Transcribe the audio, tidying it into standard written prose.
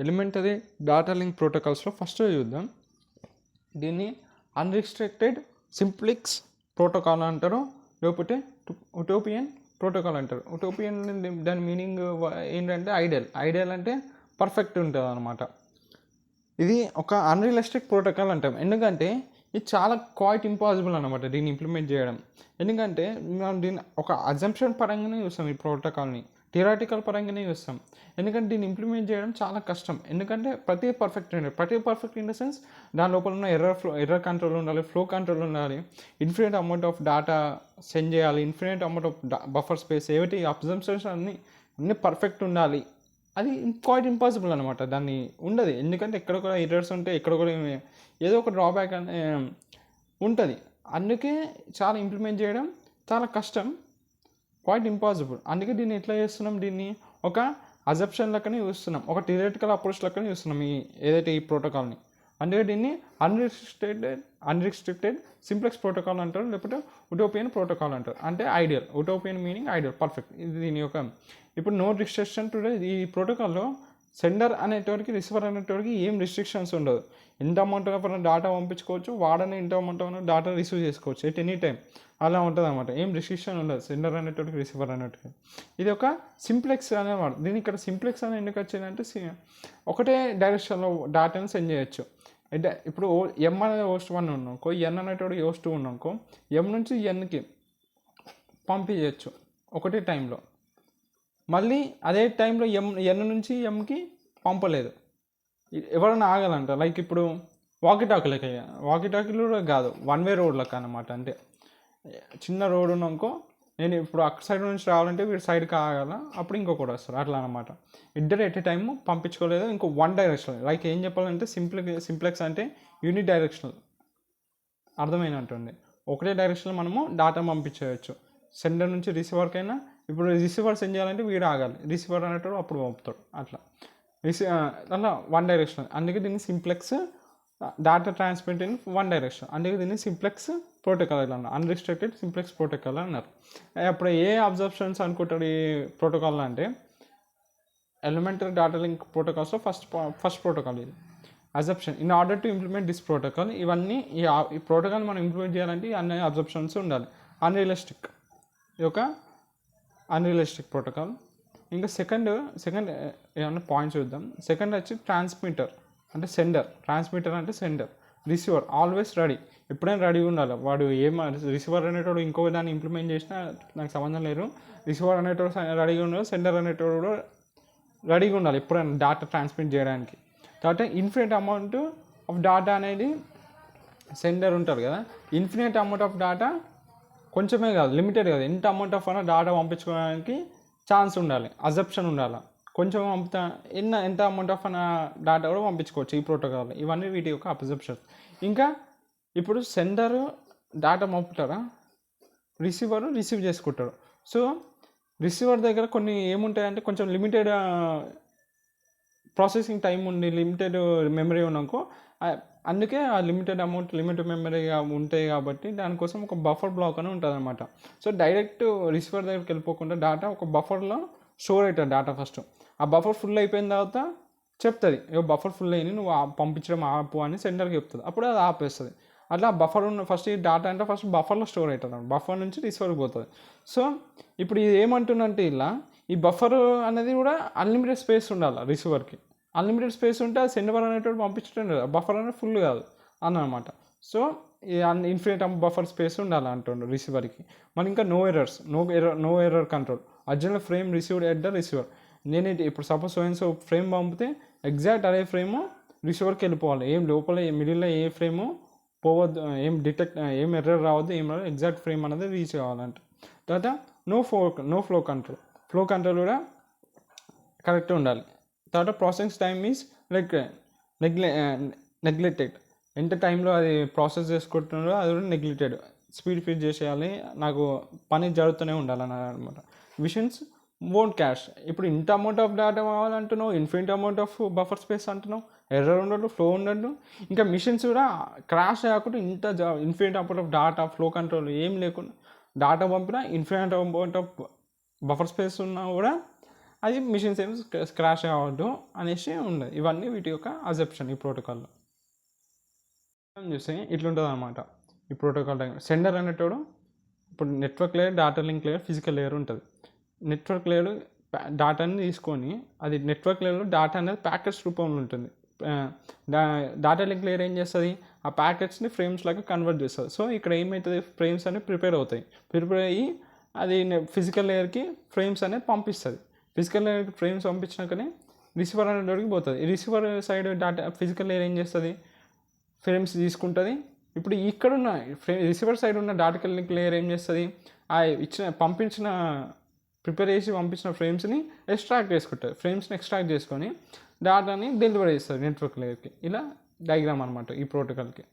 Elementary data link ప్రోటోకాల్స్లో first చూద్దాం. దీన్ని అన్రిస్ట్రిక్టెడ్ సింప్లెక్స్ ప్రోటోకాల్ అంటారు, లేకపోతే ఉటోపియన్ ప్రోటోకాల్ అంటారు. ఉటోపియన్ దాని మీనింగ్ ఏంటంటే ఐడియల్ అంటే పర్ఫెక్ట్ ఉంటుంది అనమాట. ఇది ఒక అన్రియలిస్టిక్ ప్రోటోకాల్ అంటాం, ఎందుకంటే ఇది చాలా క్వైట్ ఇంపాసిబుల్ అనమాట దీన్ని ఇంప్లిమెంట్ చేయడం. ఎందుకంటే మనం దీన్ని ఒక అజంప్షన్ పరంగానే చూస్తాం, ఈ ప్రోటోకాల్ని థియరాటికల్ పరంగానే చూస్తాం. ఎందుకంటే దీన్ని ఇంప్లిమెంట్ చేయడం చాలా కష్టం, ఎందుకంటే ప్రతి పర్ఫెక్ట్ ఇన్ ద సెన్స్ దాని లోపల ఉన్న ఎర్రర్ కంట్రోల్ ఉండాలి, ఫ్లో కంట్రోల్ ఉండాలి, infinite amount of data send చేయాలి, infinite amount of buffer space, ఏమిటి అబ్జంప్షన్స్ అన్నీ పర్ఫెక్ట్ ఉండాలి. అది క్వైట్ ఇంపాసిబుల్ అనమాట. దాన్ని ఉండదు, ఎందుకంటే ఎక్కడ కూడా ఎర్రర్స్ ఉంటాయి, ఎక్కడ కూడా ఏదో ఒక డ్రాబ్యాక్ అనే ఉంటుంది. అందుకే చాలా ఇంప్లిమెంట్ చేయడం చాలా కష్టం, క్వైట్ ఇంపాసిబుల్. అందుకే దీన్ని ఎట్లా చేస్తున్నాం, దీన్ని ఒక అజంప్షన్ లెక్కనే చూస్తున్నాం, ఒక థియరిటికల్ అప్రోచ్ లెక్కనే చూస్తున్నాం ఏదైతే ఈ ప్రోటోకాల్ని. అందుకే దీన్ని అన్రిస్ట్రిక్టెడ్ సింప్లెక్స్ ప్రోటోకాల్ అంటారు, లేకపోతే ఉటోపియన్ ప్రోటోకాల్ అంటారు. అంటే ideal, utopian meaning ideal, perfect. ఇది దీని యొక్క ఇప్పుడు నో రిస్ట్రిక్షన్ టుడే. ఈ ప్రోటోకాల్లో సెండర్ అనేటోడికి రిసీవర్ అనేటోడికి ఏం రిస్ట్రిక్షన్స్ ఉండదు. ఎంత అమౌంట్ ఆఫ్ డేటా పంపించుకోవచ్చు, వాడని ఎంత అమౌంట్ ఆఫ్ డేటా రిసీవ్ చేసుకోవచ్చు ఎట్ ఎనీ టైం. అలా ఉంటుంది అనమాట, ఏం రిస్ట్రిక్షన్ ఉండదు సెండర్ అనేటోడికి, రిసీవర్ అనేటికి. ఇది ఒక సింప్లెక్స్ అనేవాడు. దీని ఇక్కడ సింప్లెక్స్ అని ఎందుకు వచ్చిందంటే ఒకటే డైరెక్షన్లో డేటాను సెండ్ చేయొచ్చు. అంటే ఇప్పుడు ఎం అనేది హోస్ట్ 1 ఉన్నాకో, ఎన్ అనేటోడు హోస్ట్ 2 ఉన్నాకో, ఎం నుంచి ఎన్కి పంపించవచ్చు ఒకటే టైంలో. మళ్ళీ అదే టైంలో ఎన్ నుంచి ఎంకి పంపలేదు, ఎవరైనా ఆగాలంట. లైక్ ఇప్పుడు వాకిటాకీలు కూడా కాదు, వన్ వే రోడ్లకు అనమాట. అంటే చిన్న రోడ్ ఉన్నాకో, నేను ఇప్పుడు అక్కడ సైడ్ నుంచి రావాలంటే వీడు సైడ్కి ఆగాల, అప్పుడు ఇంకొకటి వస్తారు, అట్లా అనమాట. ఇద్దరు ఎట్ ఏ టైం పంపించుకోలేదు, ఇంకో వన్ డైరెక్షనల్. లైక్ ఏం చెప్పాలంటే సింప్లెక్స్ అంటే యూనిట్ డైరెక్షనల్, అర్థమైనట్టుంది. ఒకటే డైరెక్షన్లో మనము డేటా పంపించవచ్చు, సెండర్ నుంచి రిసీవర్కైనా. ఇప్పుడు రిసీవర్ సెండ్ చేయాలంటే వీడు ఆగాలి, రిసీవర్ అనేటప్పుడు అప్పుడు పంపుతాడు, అట్లా అట్లా వన్ డైరెక్షన్. అందుకే దీన్ని simplex data transmit in one direction. అందుకే దీన్ని సింప్లెక్స్ ప్రోటోకాల్ అన్నారు, అన్రిస్ట్రిక్టెడ్ సింప్లెక్స్ ప్రోటోకాల్ అన్నారు. అప్పుడు ఏ అబ్జర్ప్షన్స్ అనుకుంటాడు ఈ ప్రోటోకాల్ అంటే, ఎలిమెంటరీ డేటా లింక్ ప్రోటోకాల్స్లో ఫస్ట్ ప్రోటోకాల్ ఇది, assumption. In order to implement this protocol, ఇవన్నీ ఈ ప్రోటోకాల్ మనం ఇంప్లిమెంట్ చేయాలంటే అన్ని అబ్జర్ప్షన్స్ ఉండాలి. అన్రియలిస్టిక్, ఇది ఒక అన్రియలిస్టిక్ ప్రోటోకాల్. ఇంకా సెకండ్ ఏమన్నా పాయింట్స్ చూద్దాం. సెకండ్ వచ్చి ట్రాన్స్మిటర్ అంటే సెండర్, ట్రాన్స్మిటర్ అంటే సెండర్, రిసీవర్ ఆల్వేస్ రెడీ, ఎప్పుడైనా రెడీ ఉండాలి. వాడు రిసీవర్ అనేటోడు ఇంకో దాన్ని ఇంప్లిమెంట్ చేసినా నాకు సంబంధం లేదు, రిసీవర్ అనేటోడు రెడీగా ఉండాలి, సెండర్ అనేటోడు కూడా రెడీగా ఉండాలి ఎప్పుడైనా డేటా ట్రాన్స్మిట్ చేయడానికి. తర్వాత ఇన్ఫినిట్ అమౌంట్ ఆఫ్ డేటా అనేది సెండర్ ఉంటారు కదా, ఇన్ఫినిట్ అమౌంట్ ఆఫ్ డేటా కొంచెమే కాదు, లిమిటెడ్ కాదు, ఎంత అమౌంట్ ఆఫ్ అయినా డేటా పంపించుకోవడానికి ఛాన్స్ ఉండాలి, అజంప్షన్ ఉండాలి. కొంచెం పంపుతా ఎంత అమౌంట్ ఆఫ్ అయినా డేటా కూడా పంపించుకోవచ్చు ఈ ప్రోటోకాల్. ఇవన్నీ వీటి యొక్క అబ్జర్ప్షన్స్. ఇంకా ఇప్పుడు సెండర్ డేటా పంపుతారా, రిసీవర్ రిసీవ్ చేసుకుంటాడు. సో రిసీవర్ దగ్గర కొన్ని ఏముంటాయంటే కొంచెం లిమిటెడ్ ప్రాసెసింగ్ టైం ఉండి, లిమిటెడ్ మెమరీ ఉన్నాకో, అందుకే ఆ లిమిటెడ్ మెమరీగా ఉంటాయి కాబట్టి దానికోసం ఒక బఫర్ బ్లాక్ అని ఉంటుంది అనమాట. సో డైరెక్ట్ రిసీవర్ దగ్గరికి వెళ్ళిపోకుండా డేటా ఒక బఫర్లో స్టోర్ అవుతుంది డేటా. ఫస్ట్ ఆ బఫర్ ఫుల్ అయిపోయిన తర్వాత చెప్తుంది, బఫర్ ఫుల్ అయింది, నువ్వు పంపించడం ఆపు అని సెండర్కి చెప్తుంది, అప్పుడు అది ఆపేస్తుంది. అట్లా బఫర్ ఉన్న ఫస్ట్ ఈ డేటా అంటే ఫస్ట్ బఫర్లో స్టోర్ అవుతుంది, బఫర్ నుంచి రిసీవర్కి పోతుంది. సో ఇప్పుడు ఇది ఏమంటుందంటే, ఇలా ఈ బఫర్ అనేది కూడా అన్లిమిటెడ్ స్పేస్ ఉండాలి రిసీవర్కి. అన్లిమిటెడ్ స్పేస్ ఉంటే అది సెండర్ అనేటువంటి పంపించడం లేదు, బఫర్ అనేది ఫుల్ కాదు అన్నమాట. సో ఈ ఇన్ఫినిట్ బఫర్ స్పేస్ ఉండాలి అంటుండ్రు రిసీవర్కి. మరి ఇంకా no error control, urgent frame received at the receiver. నేను ఇప్పుడు సపోజ్ ఫ్రేమ్ పంపితే ఎగ్జాక్ట్ అదే ఫ్రేము రిసీవర్కి వెళ్ళిపోవాలి, ఏం లోపల మిడిల్లో ఏ ఫ్రేము పోవద్దు, ఏం ఎర్రర్ రావద్దు, ఏం రావద్దు, ఎగ్జాక్ట్ ఫ్రేమ్ అనేది రీచ్ కావాలంట. తర్వాత నో ఫ్లో కంట్రోల్ కూడా కరెక్ట్గా ఉండాలి. తర్వాత processing time is like neglected, ఎంత టైంలో అది ప్రాసెస్ చేసుకుంటున్నారో అది కూడా నెగ్లెక్టెడ్, స్పీడ్ ఫీడ్ చేసేయాలి, నాకు పని జరుగుతూనే ఉండాలన్నారు అనమాట. మిషన్స్ వోంట్ క్యాష్, ఇప్పుడు ఇంత అమౌంట్ ఆఫ్ డేటా కావాలంటున్నావు, infinite amount of buffer space అంటున్నావు, ఎర్రర్ ఉండదు, ఫ్లో ఉండదు. ఇంకా మిషన్స్ కూడా క్రాష్ కాకుండా infinite amount of data, flow control ఏం లేకుండా డేటా పంపినా, infinite amount of buffer space ఉన్నా కూడా అది మిషన్స్ ఏమి క్రాష్ అవ్వద్దు అనేసి ఉండదు. ఇవన్నీ వీటి యొక్క అజెప్షన్ ఈ ప్రోటోకాల్లో. చూస్తే ఇట్లుంటుంది అనమాట ఈ ప్రోటోకాల్ డయాగ్రామ్. సెండర్ అనేటోడు ఇప్పుడు network layer, data link layer, physical layer ఉంటుంది. నెట్వర్క్ లేయర్ డేటాని తీసుకొని అది నెట్వర్క్ లేయర్లో డేటా అనేది ప్యాకెట్స్ రూపంలో ఉంటుంది. డేటా లింక్ లేయర్ ఏం చేస్తుంది, ఆ ప్యాకెట్స్ని ఫ్రేమ్స్ లాగా కన్వర్ట్ చేస్తుంది. సో ఇక్కడ ఏమవుతుంది, ఫ్రేమ్స్ అనేవి ప్రిపేర్ అవుతాయి. ప్రిపేర్ అయ్యి అది ఫిజికల్ లేయర్కి ఫ్రేమ్స్ అనేది పంపిస్తుంది. ఫిజికల్ లేయర్కి ఫ్రేమ్స్ పంపించినాకనే రిసీవర్ అనేటికి పోతుంది. Receiver side data physical layer ఏం చేస్తుంది, ఫ్రేమ్స్ తీసుకుంటుంది. ఇప్పుడు ఇక్కడున్న రిసీవర్ సైడ్ ఉన్న డేటా లింక్ లేయర్ ఏం చేస్తుంది, ఆ ప్రిపేర్ చేసి పంపించిన ఫ్రేమ్స్ని ఎక్స్ట్రాక్ట్ చేసుకుంటుంది. ఫ్రేమ్స్ని ఎక్స్ట్రాక్ట్ చేసుకొని డేటాని డెలివరీ చేస్తుంది నెట్వర్క్ లేయర్కి. ఇలా డయాగ్రామ్ అనమాట ఈ ప్రోటోకాల్కి.